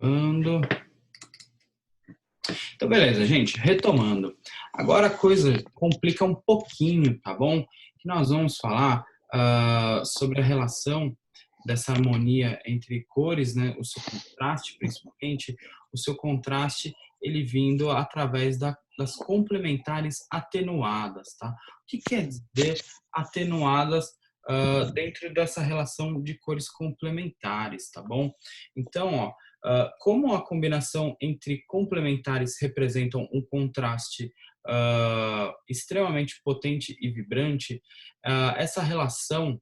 Ando. Então, beleza, gente. Retomando. Agora a coisa complica um pouquinho, tá bom? Que nós vamos falar sobre a relação dessa harmonia entre cores, né? O seu contraste, principalmente, o seu contraste, ele vindo através das complementares atenuadas, tá? O que quer dizer atenuadas dentro dessa relação de cores complementares, tá bom? Então, ó, como a combinação entre complementares representam um contraste extremamente potente e vibrante, essa relação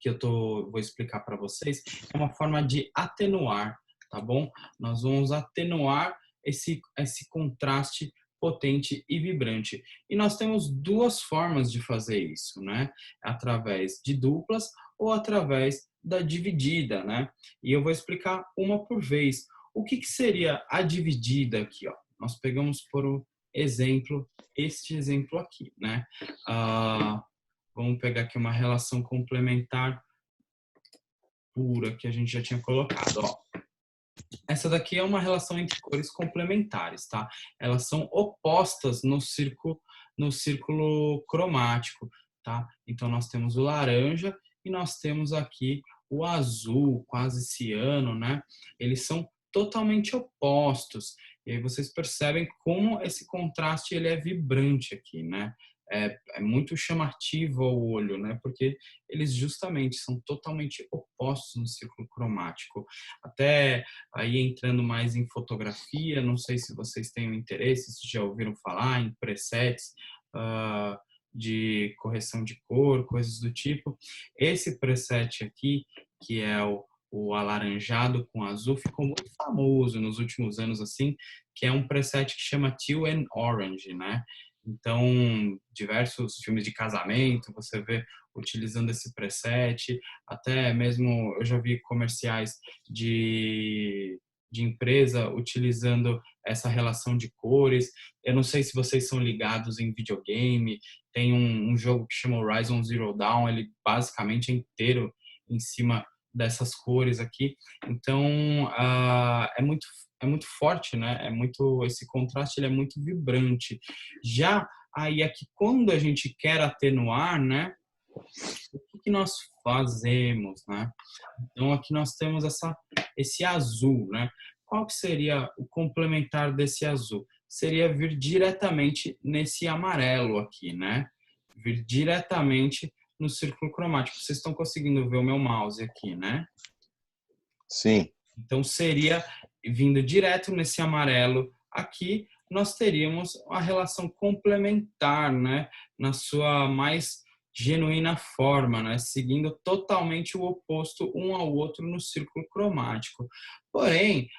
que vou explicar para vocês é uma forma de atenuar, tá bom? Nós vamos atenuar esse contraste potente e vibrante. E nós temos duas formas de fazer isso, né? Através de duplas ou através da dividida, né? E eu vou explicar uma por vez. O que seria a dividida aqui, ó? Nós pegamos por exemplo este exemplo aqui, né? Vamos pegar aqui uma relação complementar pura que a gente já tinha colocado, ó. Essa daqui é uma relação entre cores complementares, tá? Elas são opostas no círculo cromático, tá? Então nós temos o laranja e nós temos aqui o azul, quase ciano, né? Eles são totalmente opostos. E aí vocês percebem como esse contraste ele é vibrante aqui, né? É muito chamativo ao olho, né? Porque eles justamente são totalmente opostos no círculo cromático. Até aí entrando mais em fotografia, não sei se vocês têm interesse, se já ouviram falar em presets de correção de cor, coisas do tipo. Esse preset aqui, que é o alaranjado com azul, ficou muito famoso nos últimos anos, assim, que é um preset que chama Teal and Orange, né? Então, diversos filmes de casamento, você vê utilizando esse preset, até mesmo eu já vi comerciais de empresa utilizando essa relação de cores. Eu não sei se vocês são ligados em videogame, tem um jogo que chama Horizon Zero Dawn, ele basicamente é inteiro em cima dessas cores aqui. Então, é muito forte, né? Esse contraste ele é muito vibrante. Já aí aqui quando a gente quer atenuar, né? O que nós fazemos, né? Então aqui nós temos esse azul, né? Qual que seria o complementar desse azul? Seria vir diretamente nesse amarelo aqui, né? Vir diretamente no círculo cromático. Vocês estão conseguindo ver o meu mouse aqui, né? Sim. Então seria vindo direto nesse amarelo aqui, nós teríamos a relação complementar, né? Na sua mais genuína forma, né? Seguindo totalmente o oposto um ao outro no círculo cromático. Porém,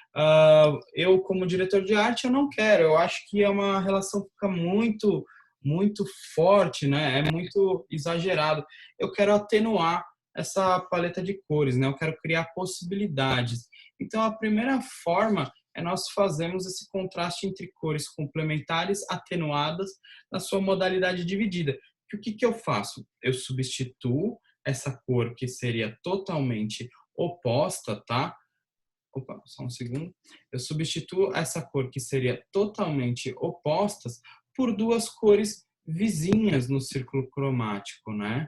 eu como diretor de arte eu não quero. Eu acho que é uma relação que fica muito forte, né? É muito exagerado. Eu quero atenuar essa paleta de cores, né? Eu quero criar possibilidades. Então, a primeira forma é nós fazermos esse contraste entre cores complementares atenuadas na sua modalidade dividida. O que eu faço? Eu substituo essa cor que seria totalmente oposta, tá? Opa, só um segundo. Eu substituo essa cor que seria totalmente opostas por duas cores vizinhas no círculo cromático, né?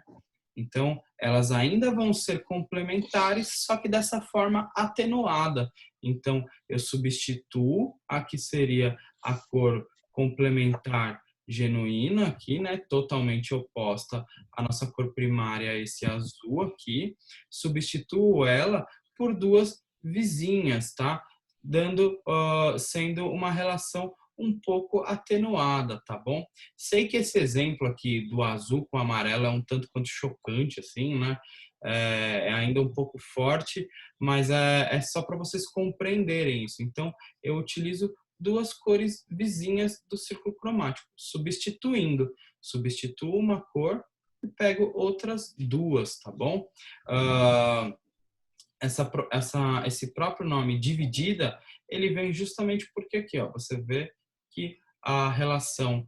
Então, elas ainda vão ser complementares, só que dessa forma atenuada. Então, eu substituo a que seria a cor complementar genuína aqui, né, totalmente oposta à nossa cor primária, esse azul aqui, substituo ela por duas vizinhas, tá? Sendo uma relação um pouco atenuada, tá bom? Sei que esse exemplo aqui do azul com amarelo é um tanto quanto chocante, assim, né? É ainda um pouco forte, mas é só para vocês compreenderem isso. Então, eu utilizo duas cores vizinhas do círculo cromático, substituo uma cor e pego outras duas, tá bom? Esse próprio nome dividida, ele vem justamente porque aqui, ó, você vê que a relação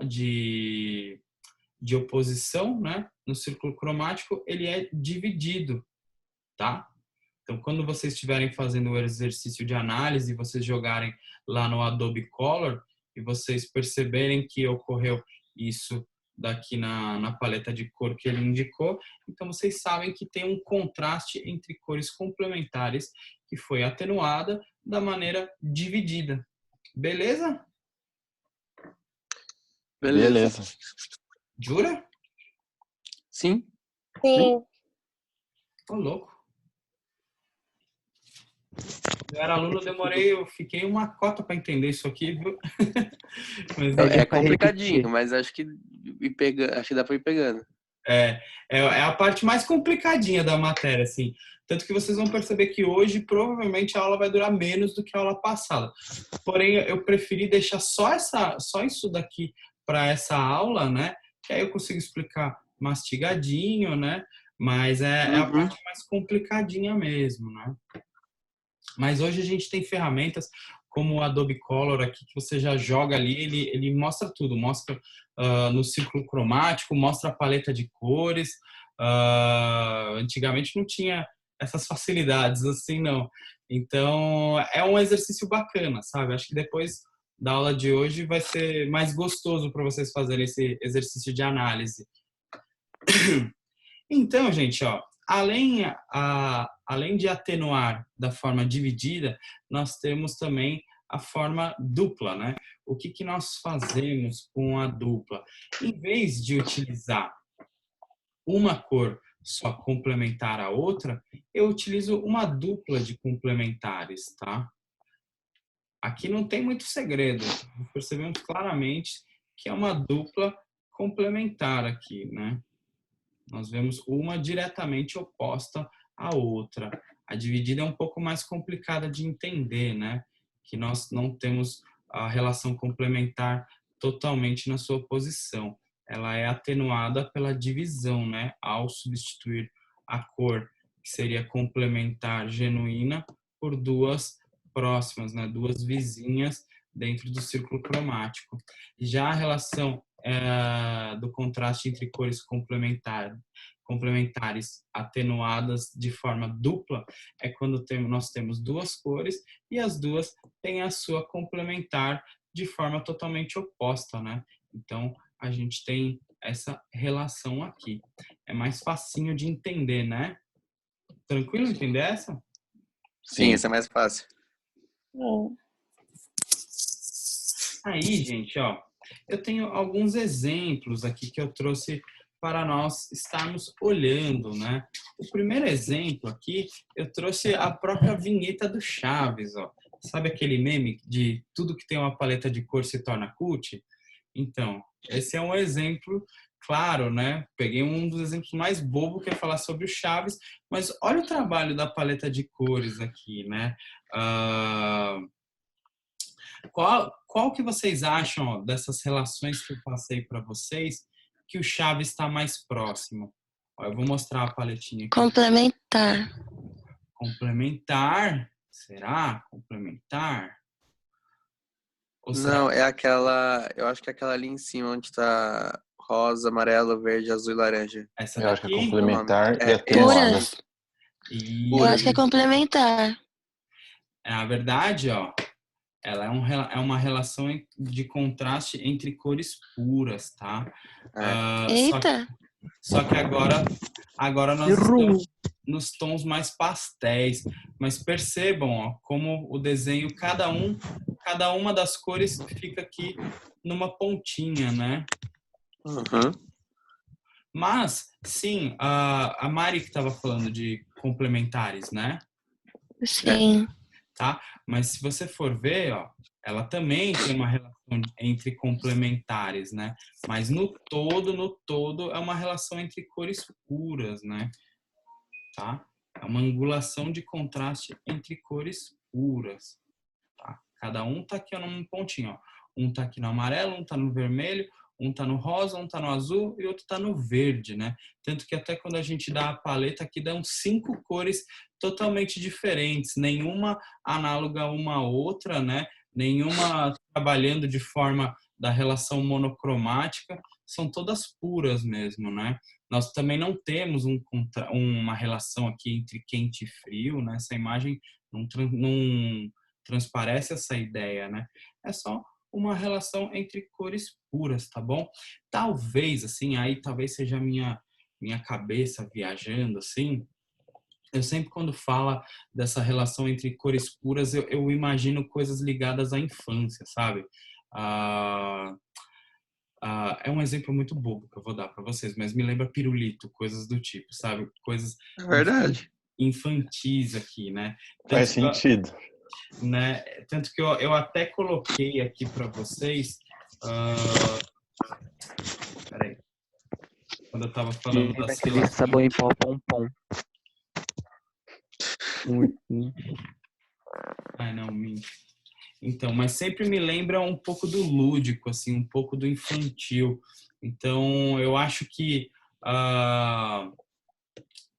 de oposição, né, no círculo cromático, ele é dividido, tá? Então, quando vocês estiverem fazendo o exercício de análise, vocês jogarem lá no Adobe Color e vocês perceberem que ocorreu isso daqui na paleta de cor que ele indicou, então vocês sabem que tem um contraste entre cores complementares que foi atenuada da maneira dividida. Beleza? Beleza. Jura? Sim. Sim. Tô louco. Eu era aluno, eu fiquei uma cota para entender isso aqui, viu? Mas É complicadinho, mas acho que dá pra ir pegando. É a parte mais complicadinha da matéria, assim. Tanto que vocês vão perceber que hoje, provavelmente, a aula vai durar menos do que a aula passada. Porém, eu preferi deixar só isso daqui para essa aula, né? Que aí eu consigo explicar mastigadinho, né? Mas é a parte mais complicadinha mesmo, né? Mas hoje a gente tem ferramentas como o Adobe Color aqui, que você já joga ali, ele mostra tudo, mostra no círculo cromático, mostra a paleta de cores. Antigamente não tinha essas facilidades assim, não. Então, é um exercício bacana, sabe? Acho que depois da aula de hoje vai ser mais gostoso para vocês fazerem esse exercício de análise. Então, gente, ó, além de atenuar da forma dividida, nós temos também a forma dupla, né? O que nós fazemos com a dupla? Em vez de utilizar uma cor só complementar à outra, eu utilizo uma dupla de complementares, tá? Aqui não tem muito segredo. Percebemos claramente que é uma dupla complementar aqui, né? Nós vemos uma diretamente oposta à outra. A dividida é um pouco mais complicada de entender, né? Que nós não temos a relação complementar totalmente na sua posição. Ela é atenuada pela divisão, né? Ao substituir a cor, que seria complementar genuína, por duas próximas, né? Duas vizinhas dentro do círculo cromático. Já a relação do contraste entre cores complementares atenuadas de forma dupla é quando nós temos duas cores e as duas têm a sua complementar de forma totalmente oposta, né? Então, a gente tem essa relação aqui. É mais facinho de entender, né? Tranquilo entender essa? Sim, essa é mais fácil. Aí, gente, ó, eu tenho alguns exemplos aqui que eu trouxe para nós estarmos olhando, né? O primeiro exemplo aqui, eu trouxe a própria vinheta do Chaves, ó. Sabe aquele meme de tudo que tem uma paleta de cor se torna cult? Então, esse é um exemplo claro, né? Peguei um dos exemplos mais bobos que é falar sobre o Chaves, mas olha o trabalho da paleta de cores aqui, né? Qual que vocês acham, ó, dessas relações que eu passei para vocês, que o Chaves está mais próximo? Ó, eu vou mostrar a paletinha aqui. Complementar. Complementar? Será? Complementar? Ou Não, será? é aquela... Eu acho que é aquela ali em cima, onde tá rosa, amarelo, verde, azul e laranja. Essa Eu acho que é daqui? complementar e É, atenuada. Puras. E Eu acho que é complementar. a verdade, ó, ela é uma relação de contraste entre cores puras, tá? Eita. Só que agora nós estamos nos tons mais pastéis. Mas percebam, ó, como o desenho, cada uma das cores fica aqui numa pontinha, né? Mas, sim, a Mari que estava falando de complementares, né? Sim. Tá? Mas se você for ver, ó, ela também tem uma relação entre complementares, né? Mas no todo é uma relação entre cores puras, né? Tá? É uma angulação de contraste entre cores puras, tá? Cada um tá aqui num pontinho, ó. Um tá aqui no amarelo, um tá no vermelho, um tá no rosa, um tá no azul e outro tá no verde, né? Tanto que até quando a gente dá a paleta aqui, dão 5 cores totalmente diferentes, nenhuma análoga a uma outra, né? Nenhuma trabalhando de forma da relação monocromática, são todas puras mesmo, né? Nós também não temos uma relação aqui entre quente e frio, né? Essa imagem não transparece essa ideia, né? É só uma relação entre cores puras, tá bom? Talvez, assim, aí talvez seja a minha cabeça viajando, assim. Eu sempre, quando fala dessa relação entre cores puras, eu imagino coisas ligadas à infância, sabe? Ah, é um exemplo muito bobo que eu vou dar para vocês, mas me lembra pirulito, coisas do tipo, sabe? Coisas É verdade. infantis aqui, né? Faz Tanto que sentido. tanto que eu até coloquei aqui para vocês. Peraí. Quando eu estava falando das Aquele sabão em pó pom-pom. Ai, não, minto. Então, mas sempre me lembra um pouco do lúdico, assim, um pouco do infantil. Então, eu acho que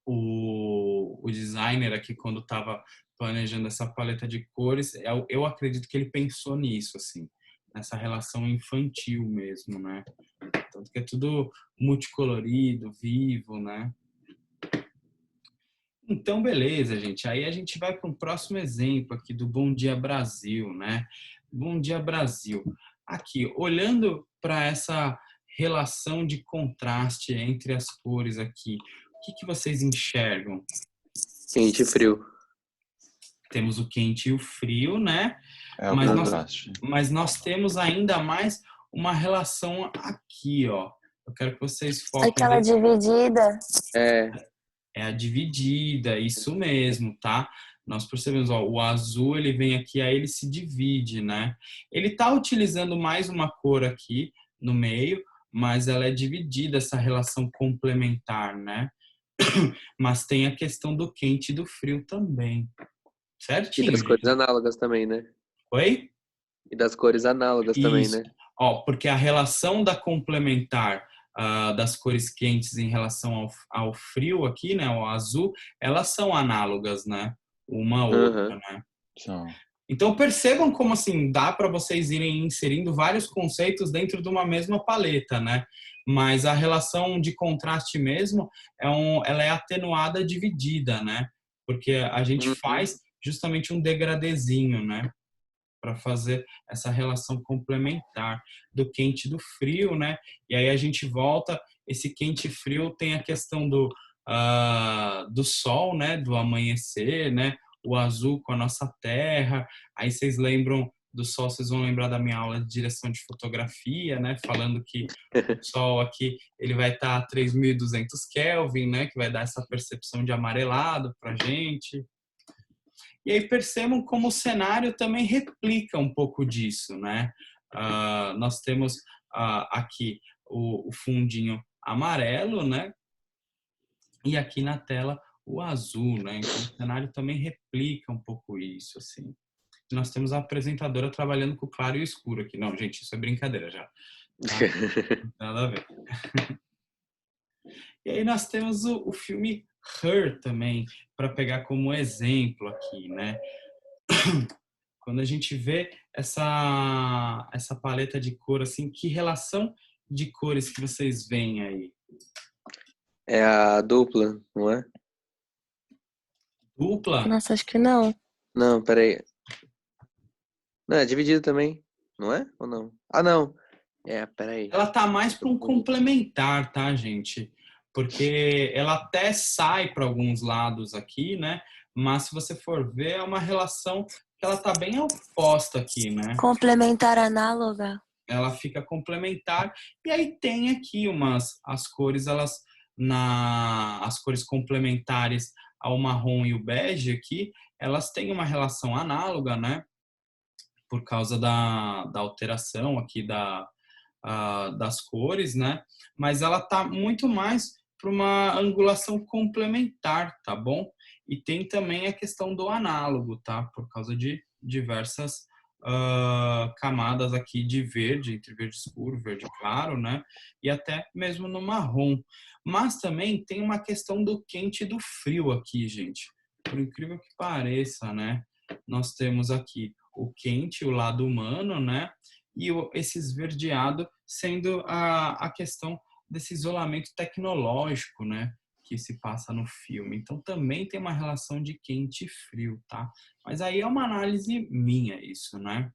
o designer aqui, quando estava planejando essa paleta de cores, eu acredito que ele pensou nisso, assim, nessa relação infantil mesmo, né? Tanto que é tudo multicolorido, vivo, né? Então, beleza, gente. Aí a gente vai para um próximo exemplo aqui do Bom Dia Brasil, né? Bom Dia Brasil. Aqui, olhando para essa relação de contraste entre as cores aqui, o que vocês enxergam? Quente e frio. Temos o quente e o frio, né? É o contraste. Mas nós temos ainda mais uma relação aqui, ó. Eu quero que vocês foquem. Aquela dividida. É a dividida, isso mesmo, tá? Nós percebemos, ó, o azul, ele vem aqui, aí ele se divide, né? Ele tá utilizando mais uma cor aqui no meio, mas ela é dividida, essa relação complementar, né? Mas tem a questão do quente e do frio também. E Certinho, das cores gente? análogas também, né? Oi? E das cores análogas também, Isso. né? Ó, porque a relação da complementar das cores quentes em relação ao frio aqui, né, ao azul, elas são análogas, né, uma à outra, né? São. Então percebam como assim dá para vocês irem inserindo vários conceitos dentro de uma mesma paleta, né? Mas a relação de contraste mesmo ela é atenuada, dividida, né? Porque a gente faz justamente um degradezinho, né? Para fazer essa relação complementar do quente e do frio, né? E aí a gente volta, esse quente e frio tem a questão do sol, né? Do amanhecer, né? O azul com a nossa terra. Aí vocês lembram do sol, vocês vão lembrar da minha aula de direção de fotografia, né? Falando que o sol aqui, ele vai estar a 3.200 Kelvin, né? Que vai dar essa percepção de amarelado pra gente. E aí percebam como o cenário também replica um pouco disso, né? Nós temos aqui o fundinho amarelo, né? E aqui na tela o azul, né? Então o cenário também replica um pouco isso, assim. Nós temos a apresentadora trabalhando com o claro e o escuro aqui. Não, gente, isso é brincadeira já. Tá? Nada a ver. E aí nós temos o filme Her também, para pegar como exemplo aqui, né? Quando a gente vê essa paleta de cor, assim, que relação de cores que vocês veem aí? É a dupla, não é? Dupla? Nossa, acho que não. Não, peraí. Não, é dividido também, não é? Ou não? Ah, não. Peraí. Ela tá mais para um complementar, tá, gente? Porque ela até sai para alguns lados aqui, né? Mas se você for ver, é uma relação que ela tá bem oposta aqui, né? Complementar análoga. Ela fica complementar e aí tem aqui as cores, as cores complementares ao marrom e o bege aqui, elas têm uma relação análoga, né? Por causa da alteração aqui das cores, né? Mas ela tá muito mais para uma angulação complementar, tá bom? E tem também a questão do análogo, tá? Por causa de diversas camadas aqui de verde, entre verde escuro, verde claro, né? E até mesmo no marrom. Mas também tem uma questão do quente e do frio aqui, gente. Por incrível que pareça, né? Nós temos aqui o quente, o lado humano, né? E esse esverdeado sendo a questão desse isolamento tecnológico, né, que se passa no filme. Então, também tem uma relação de quente e frio, tá? Mas aí é uma análise minha isso, né?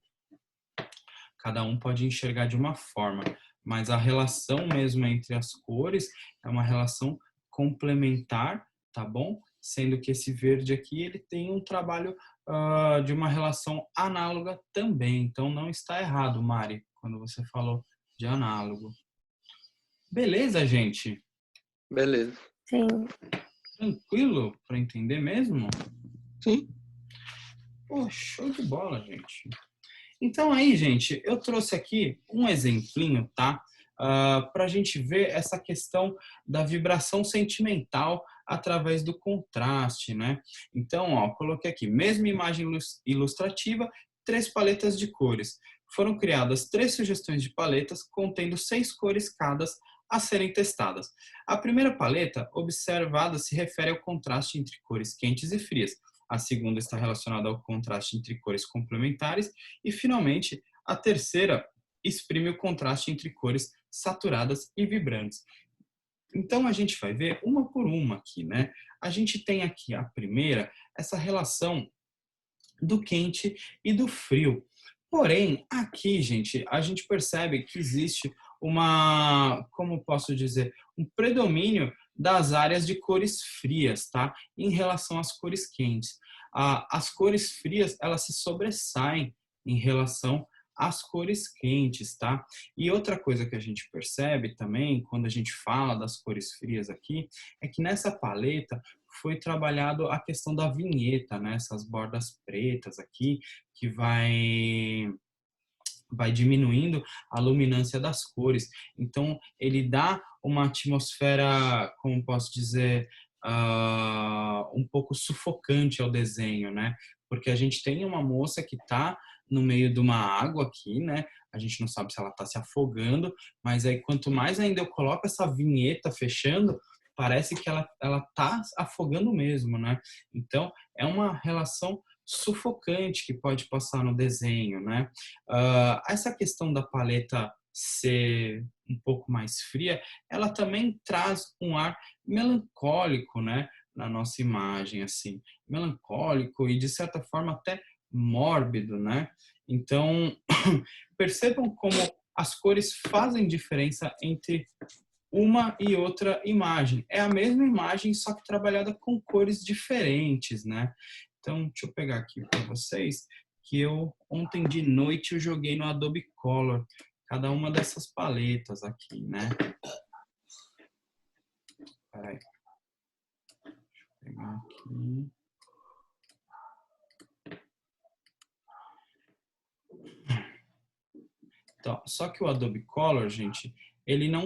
Cada um pode enxergar de uma forma, mas a relação mesmo entre as cores é uma relação complementar, tá bom? Sendo que esse verde aqui, ele tem um trabalho de uma relação análoga também. Então, não está errado, Mari, quando você falou de análogo. Beleza, gente? Beleza. Sim. Tranquilo para entender mesmo? Sim. Pô, show de bola, gente. Então aí, gente, eu trouxe aqui um exemplinho, tá? Para a gente ver essa questão da vibração sentimental através do contraste, né? Então, ó, coloquei aqui, mesma imagem ilustrativa, 3 paletas de cores. Foram criadas 3 sugestões de paletas contendo 6 cores cada a serem testadas. A primeira paleta observada se refere ao contraste entre cores quentes e frias. A segunda está relacionada ao contraste entre cores complementares. E, finalmente, a terceira exprime o contraste entre cores saturadas e vibrantes. Então, a gente vai ver uma por uma aqui, né? A gente tem aqui a primeira, essa relação do quente e do frio. Porém, aqui, gente, a gente percebe que existe como posso dizer, um predomínio das áreas de cores frias, tá? Em relação às cores quentes. As cores frias, elas se sobressaem em relação às cores quentes, tá? E outra coisa que a gente percebe também, quando a gente fala das cores frias aqui, é que nessa paleta foi trabalhado a questão da vinheta, né? Essas bordas pretas aqui, que vai diminuindo a luminância das cores. Então, ele dá uma atmosfera, como posso dizer, um pouco sufocante ao desenho, né? Porque a gente tem uma moça que está no meio de uma água aqui, né? A gente não sabe se ela está se afogando, mas aí quanto mais ainda eu coloco essa vinheta fechando, parece que ela está afogando mesmo, né? Então, é uma relação sufocante que pode passar no desenho, né? Essa questão da paleta ser um pouco mais fria, ela também traz um ar melancólico, né? Na nossa imagem, assim, melancólico e de certa forma até mórbido, né? Então, percebam como as cores fazem diferença entre uma e outra imagem. É a mesma imagem, só que trabalhada com cores diferentes, né? Então, deixa eu pegar aqui para vocês, que ontem de noite eu joguei no Adobe Color, cada uma dessas paletas aqui, né? Peraí. Deixa eu pegar aqui. Então, só que o Adobe Color, gente, ele não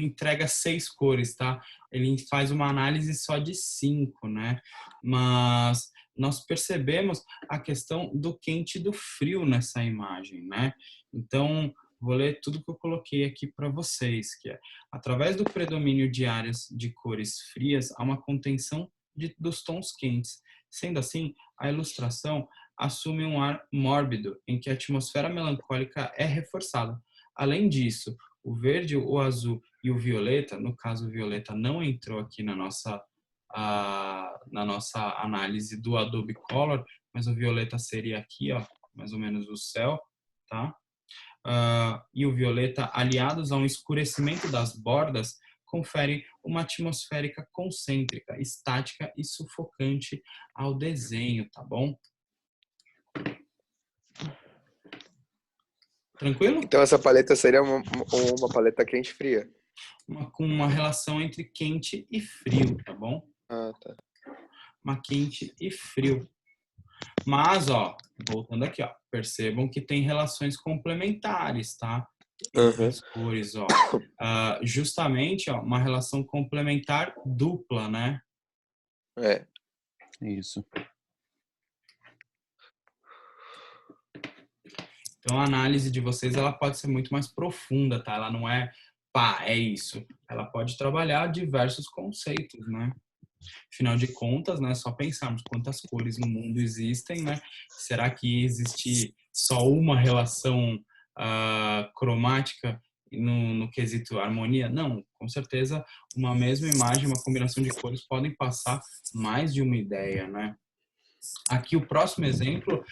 entrega 6 cores, tá? Ele faz uma análise só de 5, né? Mas nós percebemos a questão do quente e do frio nessa imagem, né? Então, vou ler tudo que eu coloquei aqui para vocês, que é, através do predomínio de áreas de cores frias, há uma contenção dos tons quentes. Sendo assim, a ilustração assume um ar mórbido, em que a atmosfera melancólica é reforçada. Além disso, o verde, o azul e o violeta, no caso o violeta não entrou aqui na nossa análise do Adobe Color, mas o violeta seria aqui, ó, mais ou menos o céu, tá? E o violeta, aliados a um escurecimento das bordas, confere uma atmosférica concêntrica, estática e sufocante ao desenho, tá bom? Tranquilo? Então essa paleta seria uma paleta quente e fria. Com uma relação entre quente e frio, tá bom? Ah, tá. Uma quente e frio. Mas, ó, voltando aqui, ó, percebam que tem relações complementares, tá? Entre as cores, ó. Justamente, ó, uma relação complementar dupla, né? É. Isso. Então, a análise de vocês, ela pode ser muito mais profunda, tá? Ela não é, pá, é isso. Ela pode trabalhar diversos conceitos, né? Afinal de contas, né, só pensarmos quantas cores no mundo existem, né? Será que existe só uma relação cromática no quesito harmonia? Não, com certeza uma mesma imagem, uma combinação de cores podem passar mais de uma ideia, né? Aqui o próximo exemplo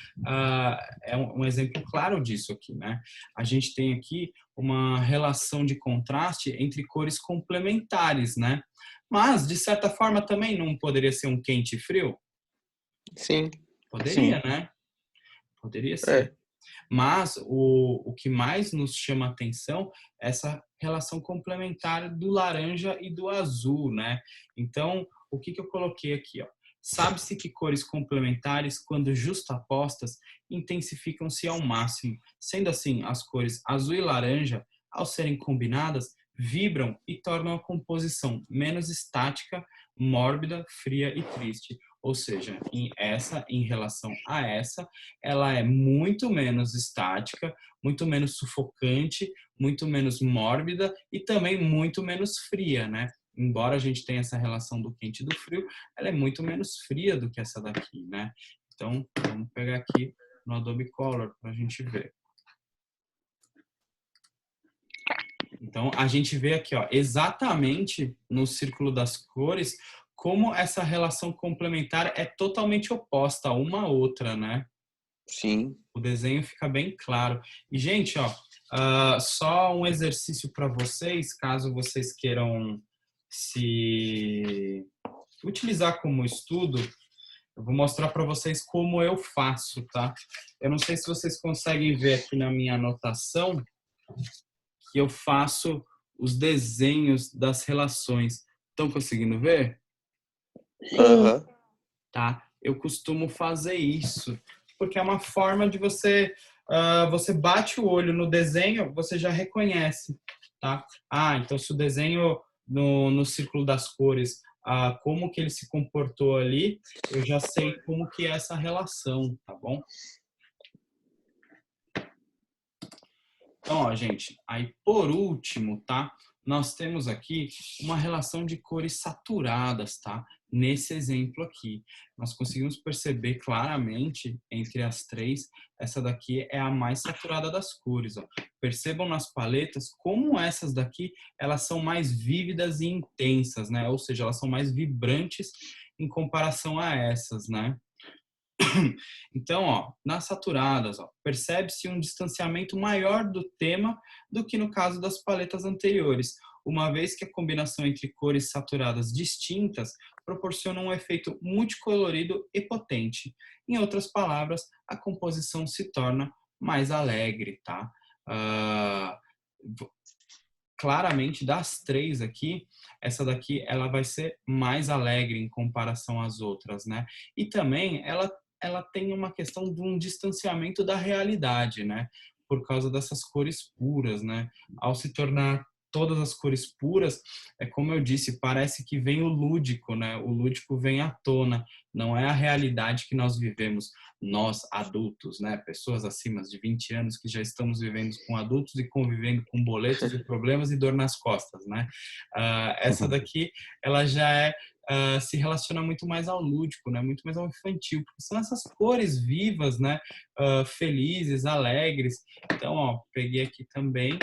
é um exemplo claro disso aqui, né? A gente tem aqui uma relação de contraste entre cores complementares, né? Mas, de certa forma, também não poderia ser um quente e frio? Sim. Poderia, né? Poderia ser. Mas o que mais nos chama a atenção é essa relação complementar do laranja e do azul, né? Então, o que eu coloquei aqui, ó? Sabe-se que cores complementares, quando justapostas, intensificam-se ao máximo. Sendo assim, as cores azul e laranja, ao serem combinadas, vibram e tornam a composição menos estática, mórbida, fria e triste. Ou seja, em relação a essa, ela é muito menos estática, muito menos sufocante, muito menos mórbida e também muito menos fria, né? Embora a gente tenha essa relação do quente e do frio, ela é muito menos fria do que essa daqui, né? Então, vamos pegar aqui no Adobe Color para a gente ver. Então, a gente vê aqui, ó, exatamente no círculo das cores, como essa relação complementar é totalmente oposta uma à outra, né? Sim. O desenho fica bem claro. E, gente, ó, só um exercício para vocês, caso vocês queiram se utilizar como estudo, eu vou mostrar para vocês como eu faço, tá? Eu não sei se vocês conseguem ver aqui na minha anotação que eu faço os desenhos das relações. Estão conseguindo ver? Aham. Tá? Eu costumo fazer isso, porque é uma forma de você, você bate o olho no desenho, você já reconhece, tá? Então se o desenho no círculo das cores, como que ele se comportou ali, eu já sei como que é essa relação, tá bom? Então, ó, gente, aí por último, tá? Nós temos aqui uma relação de cores saturadas, tá? Nesse exemplo aqui. Nós conseguimos perceber claramente, entre as três, essa daqui é a mais saturada das cores, ó. Percebam nas paletas como essas daqui, elas são mais vívidas e intensas, né? Ou seja, elas são mais vibrantes em comparação a essas, né? Então, ó, nas saturadas, ó, percebe-se um distanciamento maior do tema do que no caso das paletas anteriores, uma vez que a combinação entre cores saturadas distintas proporciona um efeito multicolorido e potente. Em outras palavras, a composição se torna mais alegre, tá? Claramente, das três aqui, essa daqui ela vai ser mais alegre em comparação às outras, né? E também ela tem uma questão de um distanciamento da realidade, né? Por causa dessas cores puras, né? Ao se tornar todas as cores puras, é como eu disse, parece que vem o lúdico, né? O lúdico vem à tona, não é a realidade que nós vivemos, nós adultos, né? Pessoas acima de 20 anos que já estamos vivendo com adultos e convivendo com boletos e problemas e dor nas costas, né? Essa daqui, ela já se relaciona muito mais ao lúdico, né? Muito mais ao infantil, porque são essas cores vivas, né? Felizes, alegres. Então, ó, peguei aqui também.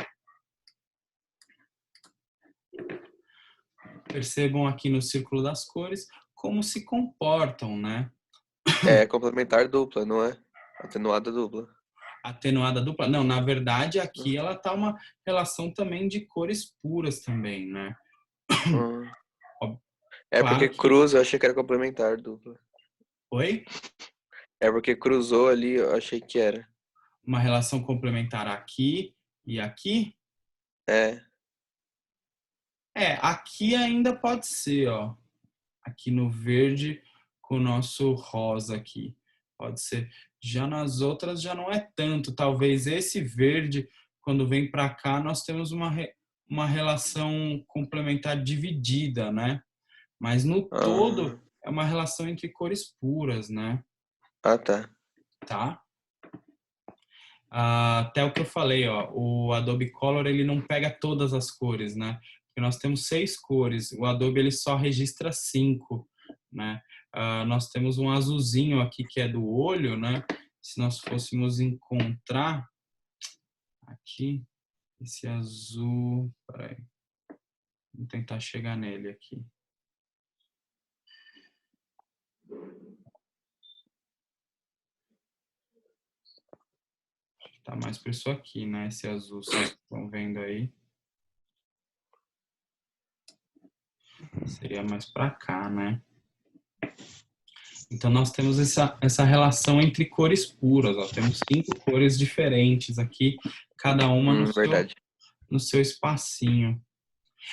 Percebam aqui no círculo das cores como se comportam, né? É complementar dupla, não é? Atenuada dupla. Atenuada dupla? Não, na verdade aqui ela tá uma relação também de cores puras também, né? É Claro porque que... cruza, eu achei que era complementar dupla. Oi? É porque cruzou ali, eu achei que era. Uma relação complementar aqui e aqui? Aqui ainda pode ser, ó. Aqui no verde com o nosso rosa aqui. Pode ser. Já nas outras já não é tanto. Talvez esse verde, quando vem para cá, nós temos uma relação complementar dividida, né? Mas no todo é uma relação entre cores puras, né? Tá. Tá? Até o que eu falei, ó, o Adobe Color ele não pega todas as cores, né? Porque nós temos 6 cores, o Adobe ele só registra 5, né? Nós temos um azulzinho aqui que é do olho, né? Se nós fôssemos encontrar aqui. Esse azul... Peraí. Vou tentar chegar nele aqui. Tá mais por isso aqui, né? Esse azul, vocês estão vendo aí. Seria mais para cá, né? Então, nós temos essa relação entre cores puras. Ó. Temos 5 cores diferentes aqui, cada uma Verdade. no seu espacinho.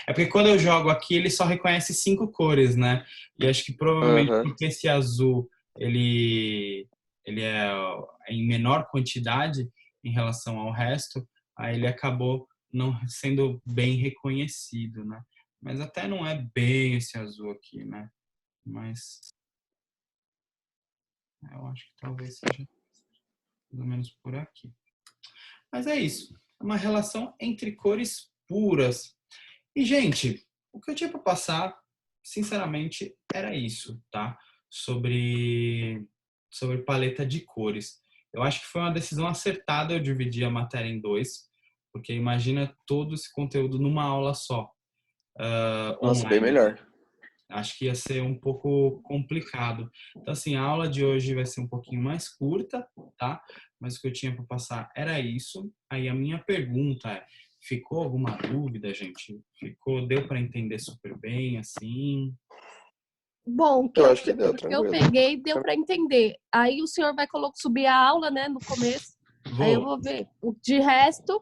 É porque quando eu jogo aqui, ele só reconhece 5 cores, né? E acho que provavelmente porque esse azul, ele é em menor quantidade em relação ao resto, aí ele acabou não sendo bem reconhecido, né? Mas até não é bem esse azul aqui, né? Mas eu acho que talvez seja mais ou menos por aqui. Mas é isso. É uma relação entre cores puras. E, gente, o que eu tinha para passar, sinceramente, era isso, tá? Sobre paleta de cores. Eu acho que foi uma decisão acertada eu dividir a matéria em 2, porque imagina todo esse conteúdo numa aula só. Nossa, Online. bem melhor. Acho que ia ser um pouco complicado. Então, assim, a aula de hoje vai ser um pouquinho mais curta, tá? Mas o que eu tinha para passar era isso. Aí a minha pergunta é, ficou alguma dúvida, gente? Deu para entender super bem, assim? Bom, Eu acho que o deu, que eu tranquilo. peguei deu para entender. Aí o senhor vai subir a aula, né, no começo. Aí eu vou ver. De resto,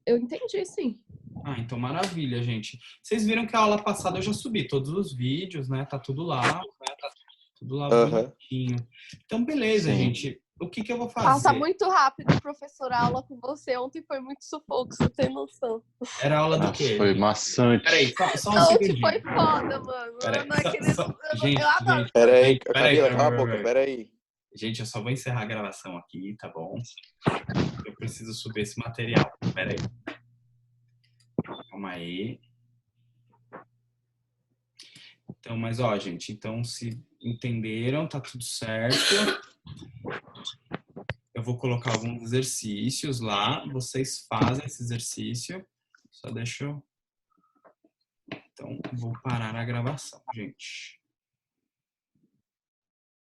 eu entendi, sim. Ah, então maravilha, gente. Vocês viram que a aula passada eu já subi todos os vídeos, né? Tá tudo lá. Tudo lá bonitinho. Então, beleza, Sim. gente. O que eu vou fazer? Passa muito rápido, professor. A aula com você ontem foi muito sufoco, você tem noção. Era aula do Nossa, quê? foi maçante. Peraí, só um Ontem segundinho. foi foda, mano. Peraí, Não é que eles- gente, eu adoro. gente. Peraí, Peraí, Camila, cala a boca, peraí. Gente, eu só vou encerrar a gravação aqui, tá bom? Eu preciso subir esse material. Peraí. Calma aí. Então, mas ó, gente, então se entenderam, tá tudo certo. Eu vou colocar alguns exercícios lá, vocês fazem esse exercício. Só deixa eu... Então, vou parar a gravação, gente.